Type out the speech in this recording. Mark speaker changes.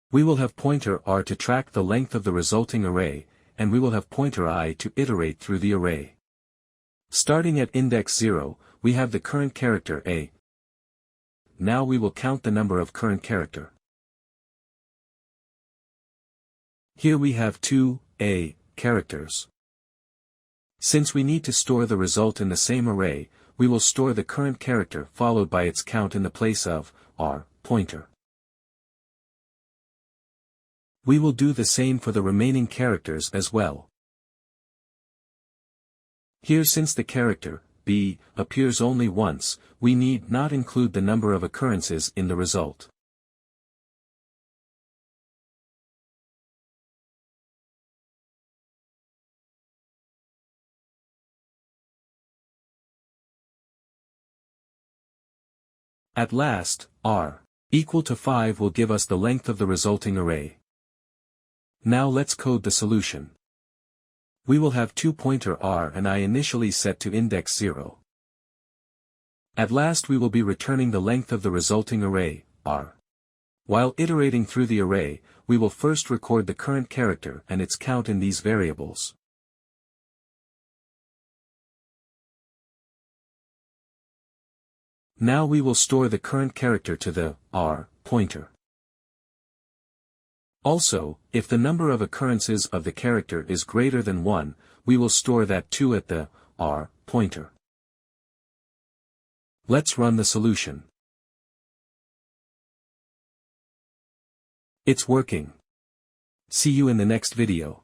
Speaker 1: We will have pointer r to track the length of the resulting array, and we will have pointer I to iterate through the array. Starting at index 0, we have the current character a. Now we will count the number of current character. Here we have 2 a characters. Since we need to store the result in the same array, we will store the current character followed by its count in the place of r pointer. We will do the same for the remaining characters as well. Here, since the character b appears only once, we need not include the number of occurrences in the result. At last, r equal to 5 will give us the length of the resulting array. Now let's code the solution. We will have 2 pointer r and I initially set to index 0. At last we will be returning the length of the resulting array, r. While iterating through the array, we will first record the current character and its count in these variables. Now we will store the current character to the r pointer. Also, if the number of occurrences of the character is greater than 1, we will store that too at the r pointer. Let's run the solution. It's working. See you in the next video.